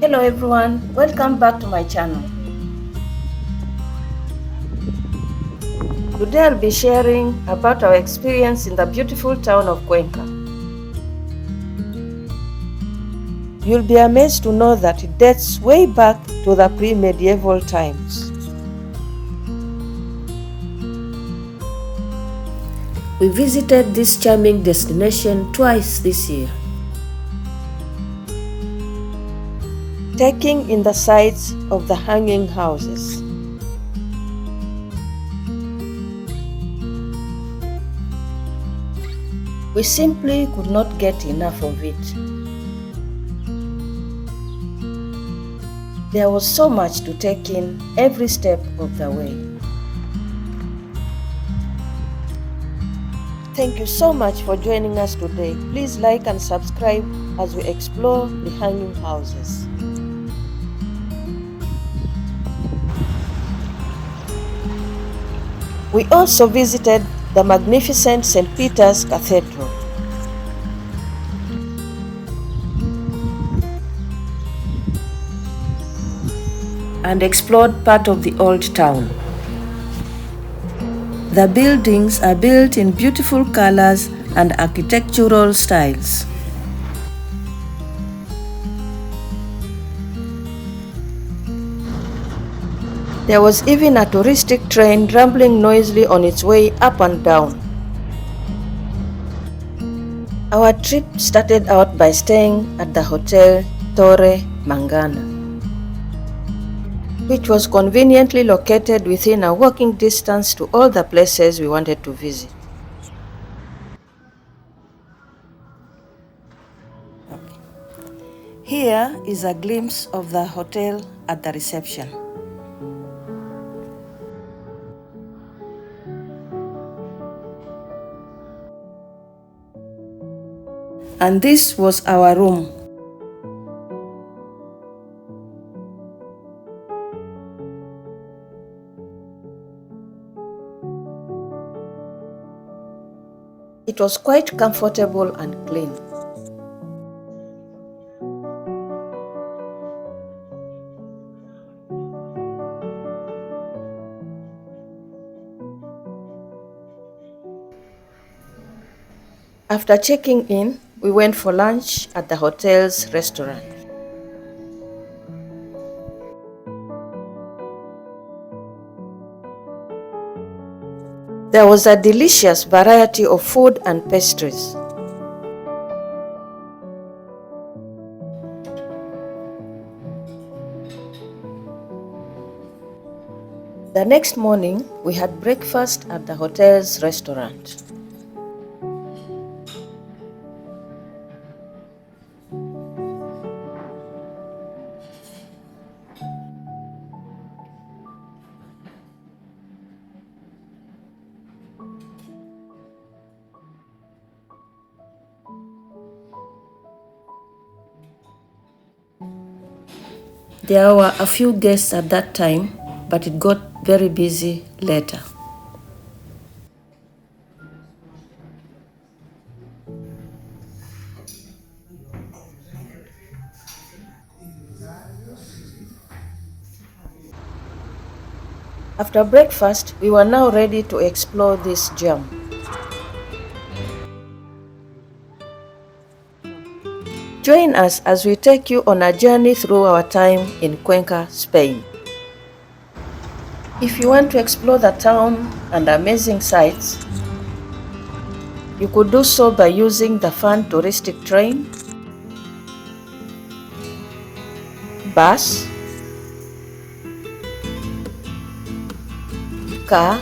Hello everyone, welcome back to my channel. Today I'll be sharing about our experience in the beautiful town of Cuenca. You'll be amazed to know that it dates way back to the pre-medieval times. We visited this charming destination twice this year, taking in the sights of the hanging houses. We simply could not get enough of it. There was so much to take in every step of the way. Thank you so much for joining us today. Please like and subscribe as we explore the hanging houses. We also visited the magnificent St. Peter's Cathedral. And explored part of the old town. The buildings are built in beautiful colors and architectural styles. There was even a touristic train rumbling noisily on its way up and down. Our trip started out by staying at the Hotel Torre Mangana, which was conveniently located within a walking distance to all the places we wanted to visit. Here is a glimpse of the hotel at the reception. And this was our room. It was quite comfortable and clean. After checking in, we went for lunch at the hotel's restaurant. There was a delicious variety of food and pastries. The next morning, we had breakfast at the hotel's restaurant. There were a few guests at that time, but it got very busy later. After breakfast, we were now ready to explore this gem. Join us as we take you on a journey through our time in Cuenca, Spain. If you want to explore the town and amazing sights, you could do so by using the fun touristic train, bus, car,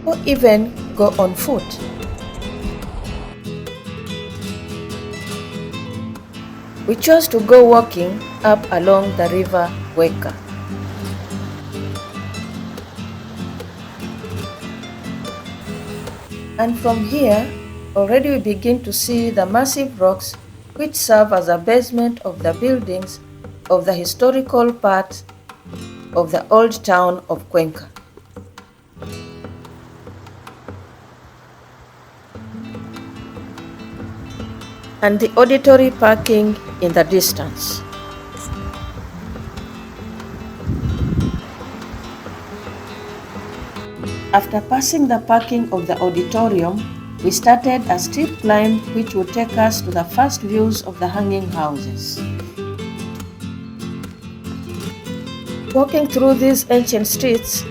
or even go on foot. We chose to go walking up along the river Cuenca. And from here, already we begin to see the massive rocks which serve as a basement of the buildings of the historical part of the old town of Cuenca. and the auditory parking in the distance. After passing the parking of the auditorium, we started a steep climb which would take us to the first views of the hanging houses. Walking through these ancient streets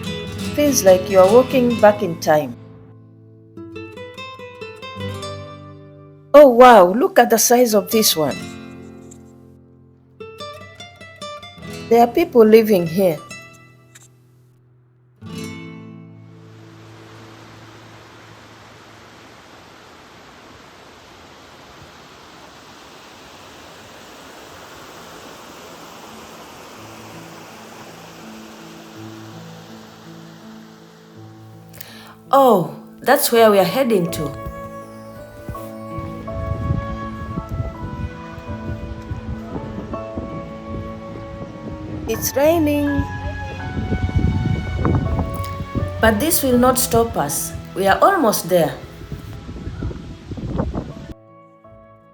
feels like you are walking back in time. Oh wow, look at the size of this one. There are people living here. Oh, that's where we are heading to. It's raining. But this will not stop us. We are almost there.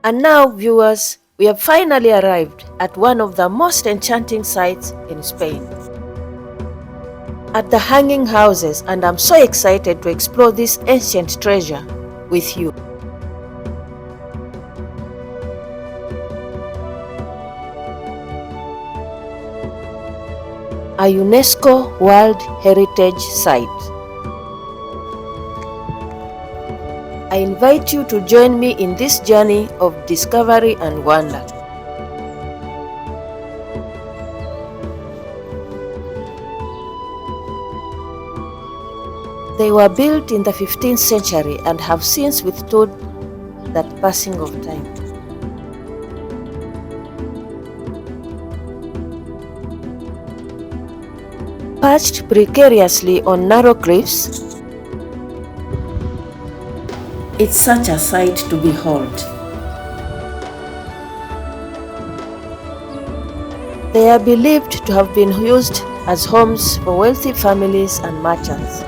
And now, viewers, we have finally arrived at one of the most enchanting sites in Spain. At the hanging houses, and I'm so excited to explore this ancient treasure with you. A UNESCO World Heritage Site. I invite you to join me in this journey of discovery and wonder. They were built in the 15th century and have since withstood that passing of time. Perched precariously on narrow cliffs, it's such a sight to behold. They are believed to have been used as homes for wealthy families and merchants.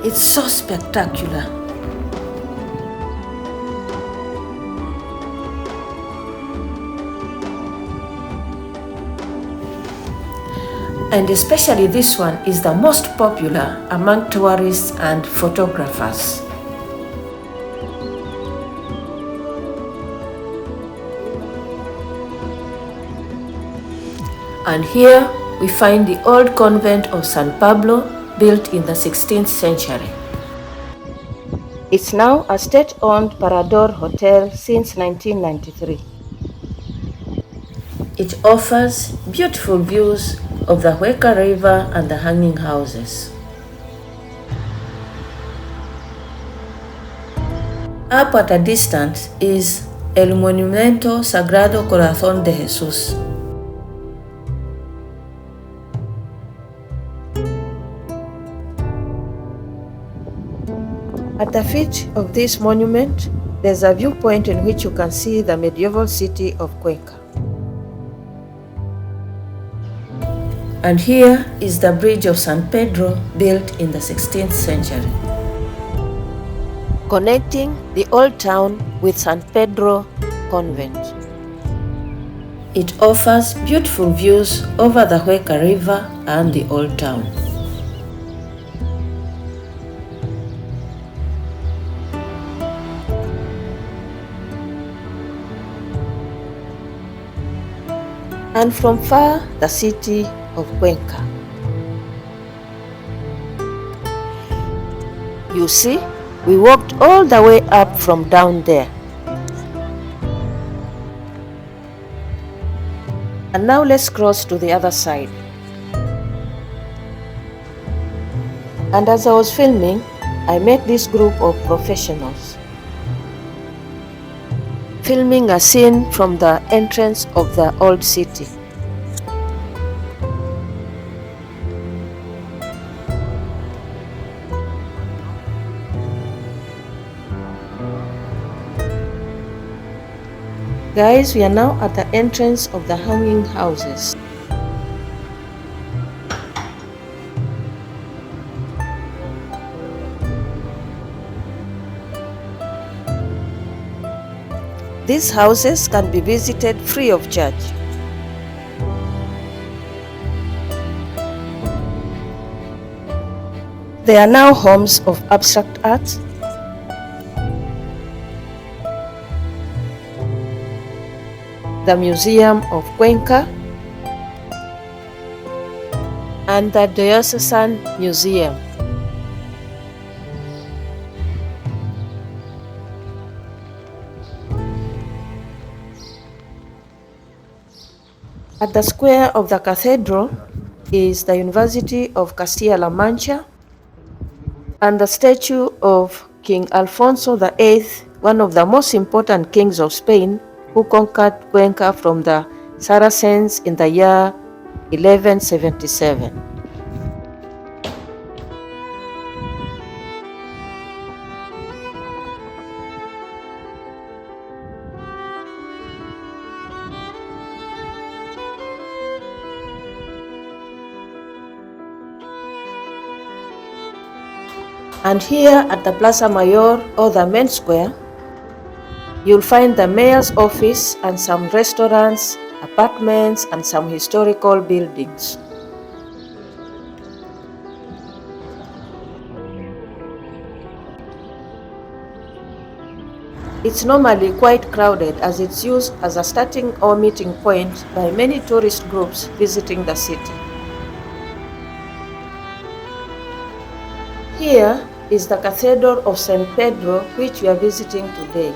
It's so spectacular. And especially this one is the most popular among tourists and photographers. And here we find the old convent of San Pablo, built in the 16th century. It's now a state-owned Parador hotel since 1993. It offers beautiful views of the Cuenca River and the hanging houses. Up at a distance is El Monumento Sagrado Corazón de Jesús. At the feet of this monument, there's a viewpoint in which you can see the medieval city of Cuenca. And here is the bridge of San Pedro, built in the 16th century, connecting the old town with San Pedro convent. It offers beautiful views over the Cuenca River and the old town. And from far, the city of Cuenca. You see, we walked all the way up from down there. And now let's cross to the other side. And as I was filming, I met this group of professionals filming a scene from the entrance of the old city. Guys, we are now at the entrance of the hanging houses. These houses can be visited free of charge. They are now homes of abstract art, the Museum of Cuenca, and the Diocesan Museum. At the square of the cathedral is the University of Castile-La Mancha and the statue of King Alfonso VIII, one of the most important kings of Spain, who conquered Cuenca from the Saracens in the year 1177. And here at the Plaza Mayor, or the main square, you'll find the mayor's office and some restaurants, apartments, and some historical buildings. It's normally quite crowded as it's used as a starting or meeting point by many tourist groups visiting the city. Here is the Cathedral of San Pedro, which we are visiting today.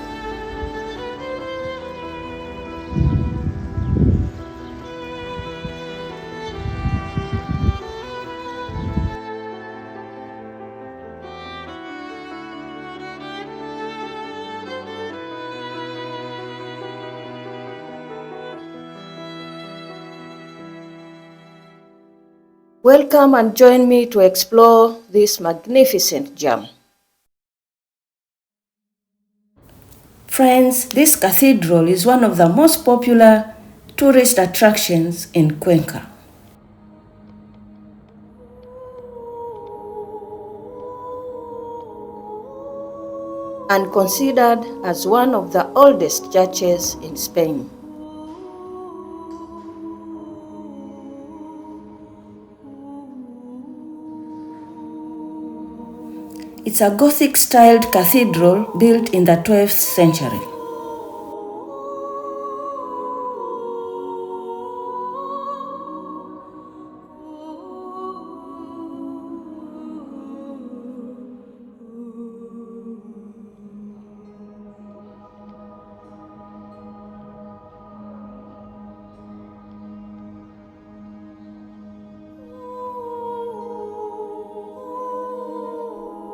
Welcome and join me to explore this magnificent gem. Friends, this cathedral is one of the most popular tourist attractions in Cuenca. And considered as one of the oldest churches in Spain. It's a Gothic-styled cathedral built in the 12th century.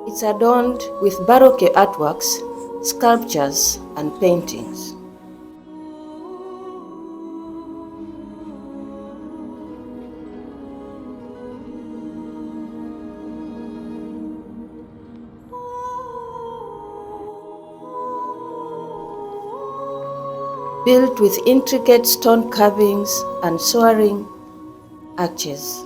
It's adorned with Baroque artworks, sculptures, and paintings. Built with intricate stone carvings and soaring arches.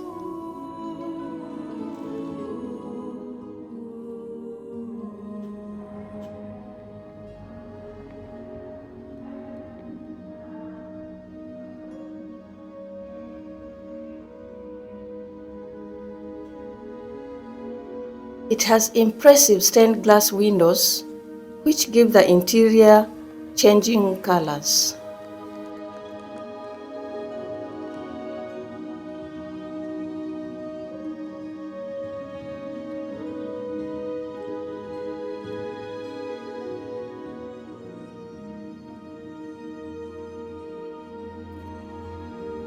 It has impressive stained glass windows, which give the interior changing colors.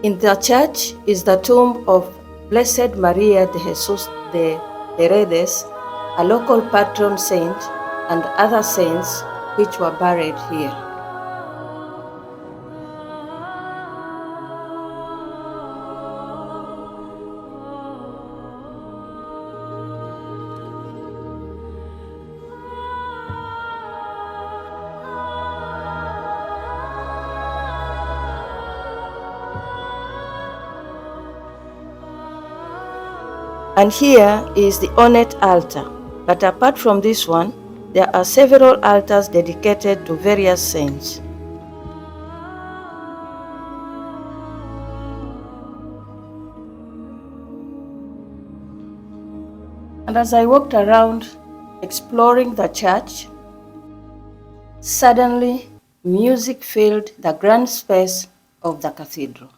In the church is the tomb of Blessed Maria de Jesus de Paredes, a local patron saint, and other saints which were buried here. And here is the ornate altar, but apart from this one, there are several altars dedicated to various saints. And as I walked around exploring the church, suddenly music filled the grand space of the cathedral.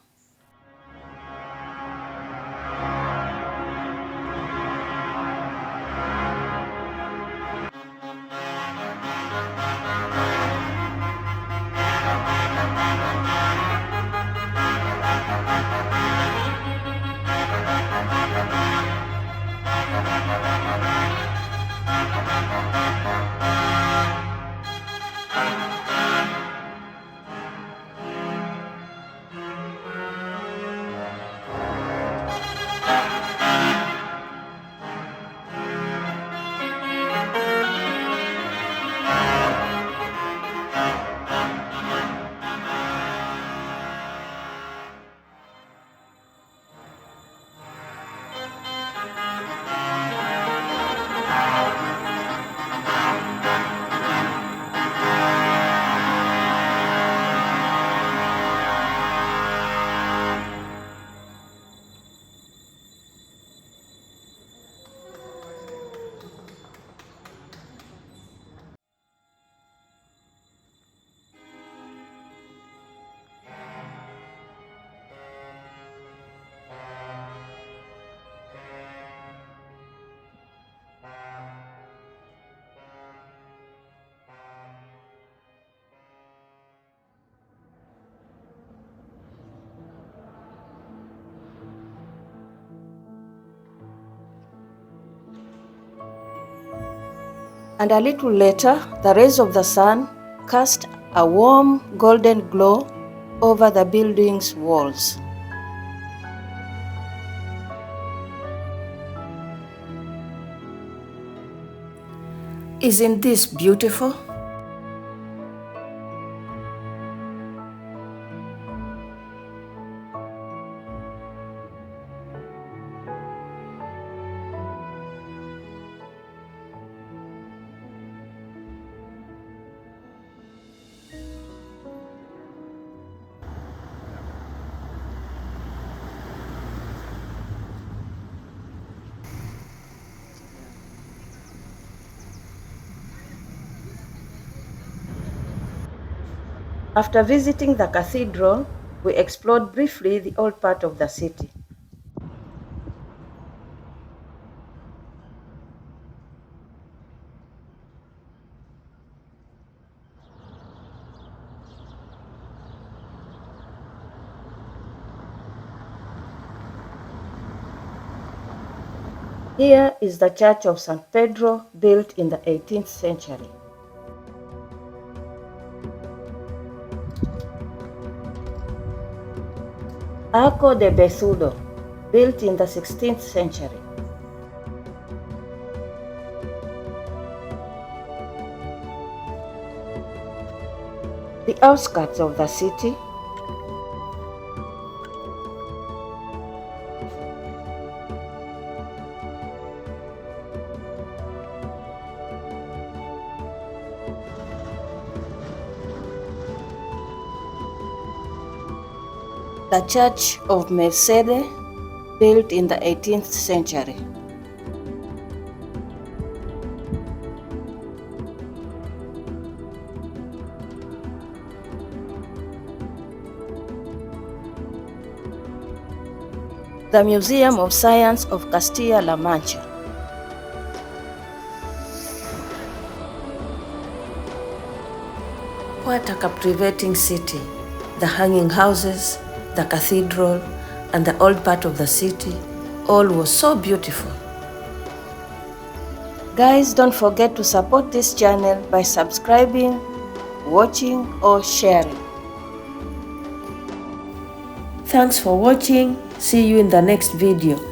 And a little later, the rays of the sun cast a warm golden glow over the building's walls. Isn't this beautiful? After visiting the cathedral, we explored briefly the old part of the city. Here is the Church of San Pedro, built in the 18th century. Arco de Besudo, built in the 16th century. The outskirts of the city, the Church of Mercede, built in the 18th century. The Museum of Science of Castile-La Mancha. What a captivating city! The hanging houses, the cathedral, and the old part of the city, all was so beautiful. Guys, don't forget to support this channel by subscribing, watching, or sharing. Thanks for watching. See you in the next video.